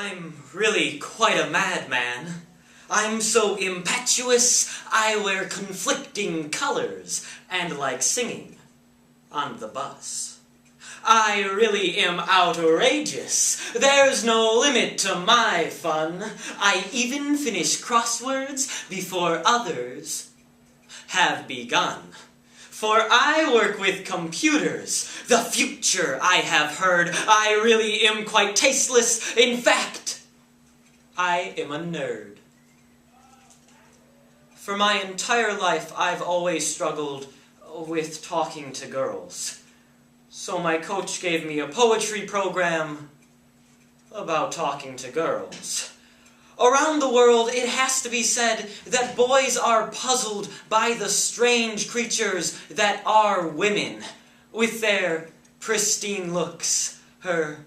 I'm really quite a madman. I'm so impetuous, I wear conflicting colors, and like singing on the bus. I really am outrageous. There's no limit to my fun. I even finish crosswords before others have begun. For I work with computers. The future, I have heard. I really am quite tasteless. In fact, I am a nerd. For my entire life, I've always struggled with talking to girls. So my coach gave me a poetry program about talking to girls. Around the world, it has to be said that boys are puzzled by the strange creatures that are women, with their pristine looks, her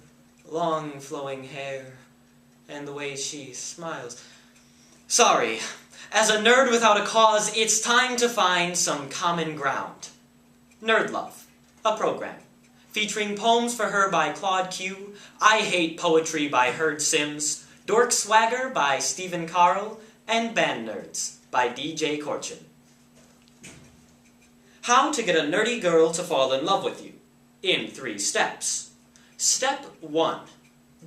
long flowing hair, and the way she smiles. Sorry, as a nerd without a cause, it's time to find some common ground. Nerd Love, a program, featuring poems for her by Claude Q, I Hate Poetry by Herd Sims, Dork Swagger by Stephen Carl, and Band Nerds by DJ Corchin. How to get a nerdy girl to fall in love with you, in 3 steps. Step 1.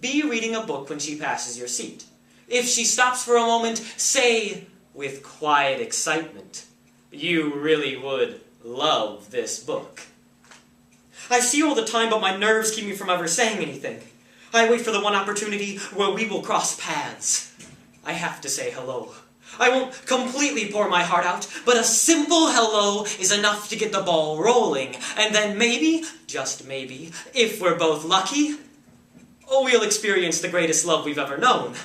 Be reading a book when she passes your seat. If she stops for a moment, say, with quiet excitement, "You really would love this book." I see you all the time, but my nerves keep me from ever saying anything. I wait for the one opportunity where we will cross paths. I have to say hello. I won't completely pour my heart out, but a simple hello is enough to get the ball rolling. And then maybe, just maybe, if we're both lucky, we'll experience the greatest love we've ever known.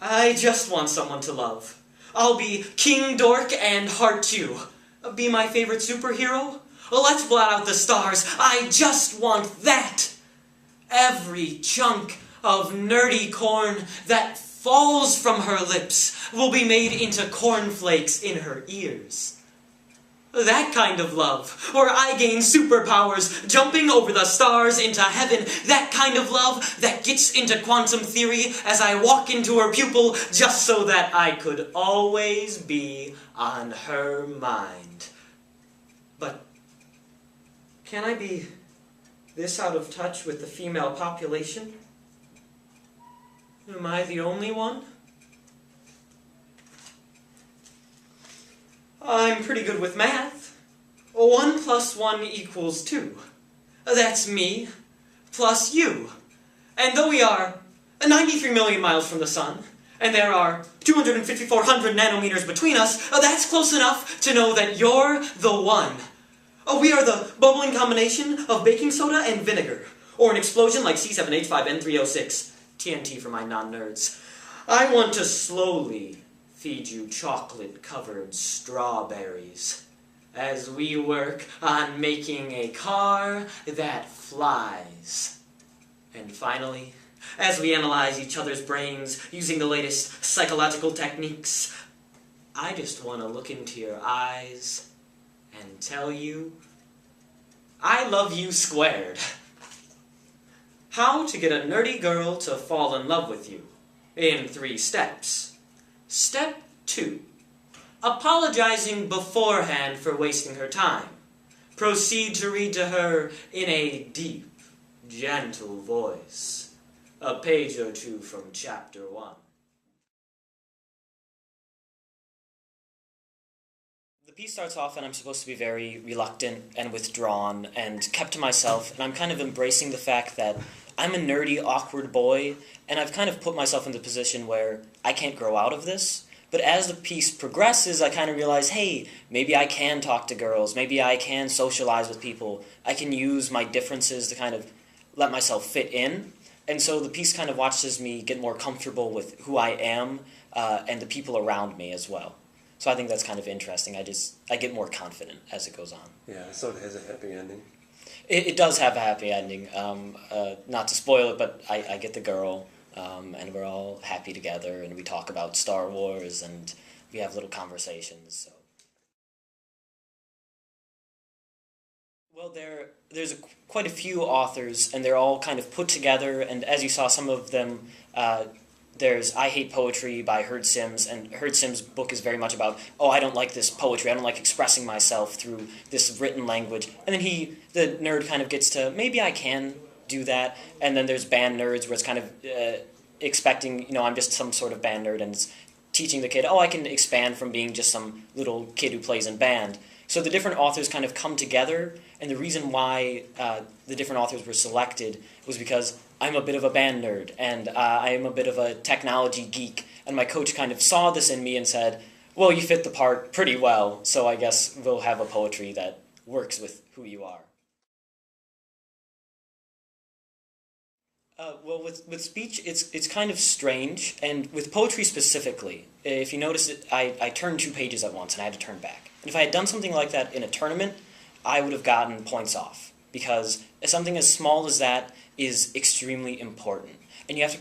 I just want someone to love. I'll be King Dork and Heart 2. Be my favorite superhero? Let's blot out the stars. I just want that. Every chunk of nerdy corn that falls from her lips will be made into cornflakes in her ears. That kind of love, where I gain superpowers, jumping over the stars into heaven. That kind of love that gets into quantum theory as I walk into her pupil just so that I could always be on her mind. But can I be this out of touch with the female population? Am I the only one? I'm pretty good with math. 1 + 1 = 2. That's me, plus you. And though we are 93 million miles from the sun, and there are 2,400 nanometers between us, that's close enough to know that you're the one. We are the bubbling combination of baking soda and vinegar, or an explosion like C7H5N306. TNT for my non-nerds. I want to slowly feed you chocolate-covered strawberries as we work on making a car that flies. And finally, as we analyze each other's brains using the latest psychological techniques, I just want to look into your eyes and tell you, I love you squared. How to get a nerdy girl to fall in love with you, in 3 steps. Step 2. Apologizing beforehand for wasting her time. Proceed to read to her in a deep, gentle voice. A page or 2 from chapter 1. The piece starts off and I'm supposed to be very reluctant and withdrawn and kept to myself, and I'm kind of embracing the fact that I'm a nerdy, awkward boy, and I've kind of put myself in the position where I can't grow out of this. But as the piece progresses, I kind of realize, hey, maybe I can talk to girls, maybe I can socialize with people, I can use my differences to kind of let myself fit in. And so the piece kind of watches me get more comfortable with who I am and the people around me as well. So I think that's kind of interesting. I get more confident as it goes on. Yeah, so it has a happy ending. It does have a happy ending. Not to spoil it, but I get the girl, and we're all happy together, and we talk about Star Wars, and we have little conversations. So Well, there's quite a few authors, and they're all kind of put together, and as you saw, some of them, there's I Hate Poetry by Herd Sims, and Herd Sims' book is very much about, oh, I don't like this poetry, I don't like expressing myself through this written language, and then the nerd kind of gets to, maybe I can do that, and then there's band nerds, where it's kind of expecting, I'm just some sort of band nerd, and it's teaching the kid, oh, I can expand from being just some little kid who plays in band. So the different authors kind of come together, and the reason why the different authors were selected was because I'm a bit of a band nerd, and I am a bit of a technology geek, and my coach kind of saw this in me and said, well, you fit the part pretty well, so I guess we'll have a poetry that works with who you are. Well, with speech, it's kind of strange, and with poetry specifically, if you notice it, I turned 2 pages at once, and I had to turn back. And if I had done something like that in a tournament, I would have gotten points off, because something as small as that is extremely important. And you have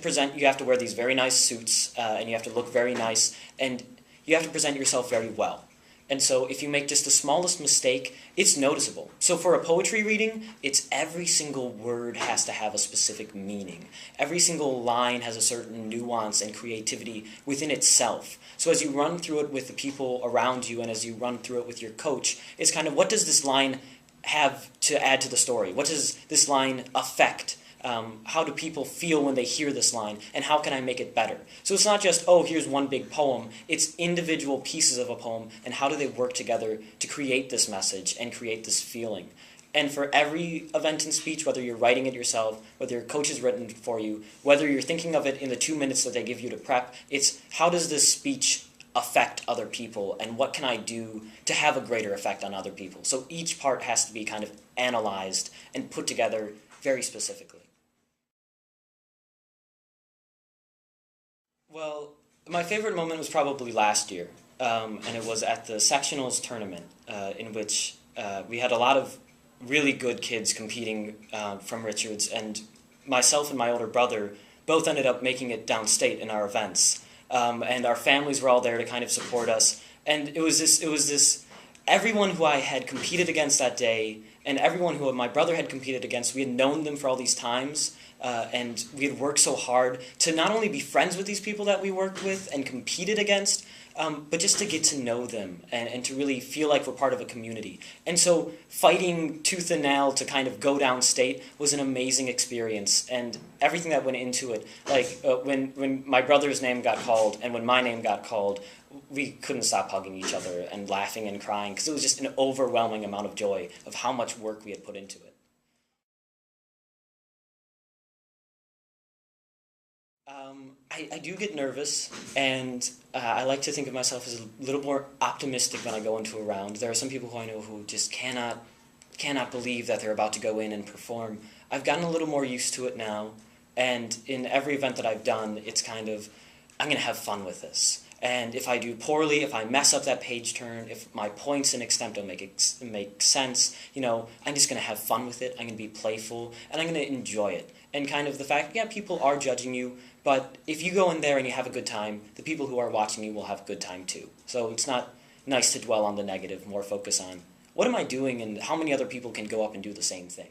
to wear these very nice suits, and you have to look very nice, and you have to present yourself very well. And so if you make just the smallest mistake, it's noticeable. So for a poetry reading, it's every single word has to have a specific meaning. Every single line has a certain nuance and creativity within itself. So as you run through it with the people around you and as you run through it with your coach, it's kind of, what does this line have to add to the story? What does this line affect? How do people feel when they hear this line, and how can I make it better? So it's not just, oh, here's one big poem. It's individual pieces of a poem, and how do they work together to create this message and create this feeling? And for every event in speech, whether you're writing it yourself, whether your coach has written it for you, whether you're thinking of it in the 2 minutes that they give you to prep, it's how does this speech affect other people, and what can I do to have a greater effect on other people? So each part has to be kind of analyzed and put together very specifically. Well, my favorite moment was probably last year, and it was at the sectionals tournament, in which we had a lot of really good kids competing from Richards, and myself and my older brother both ended up making it downstate in our events, and our families were all there to kind of support us, and it was this, everyone who I had competed against that day, and everyone who my brother had competed against, we had known them for all these times, and we had worked so hard to not only be friends with these people that we worked with and competed against, but just to get to know them and to really feel like we're part of a community. And so fighting tooth and nail to kind of go downstate was an amazing experience, and everything that went into it, like when my brother's name got called and when my name got called, we couldn't stop hugging each other and laughing and crying, because it was just an overwhelming amount of joy of how much work we had put into it. I do get nervous, and I like to think of myself as a little more optimistic when I go into a round. There are some people who I know who just cannot believe that they're about to go in and perform. I've gotten a little more used to it now, and in every event that I've done, it's kind of, I'm going to have fun with this. And if I do poorly, if I mess up that page turn, if my points in extemp don't make sense, I'm just going to have fun with it. I'm going to be playful, and I'm going to enjoy it. And kind of the fact, yeah, people are judging you, but if you go in there and you have a good time, the people who are watching you will have a good time too. So it's not nice to dwell on the negative, more focus on what am I doing and how many other people can go up and do the same thing.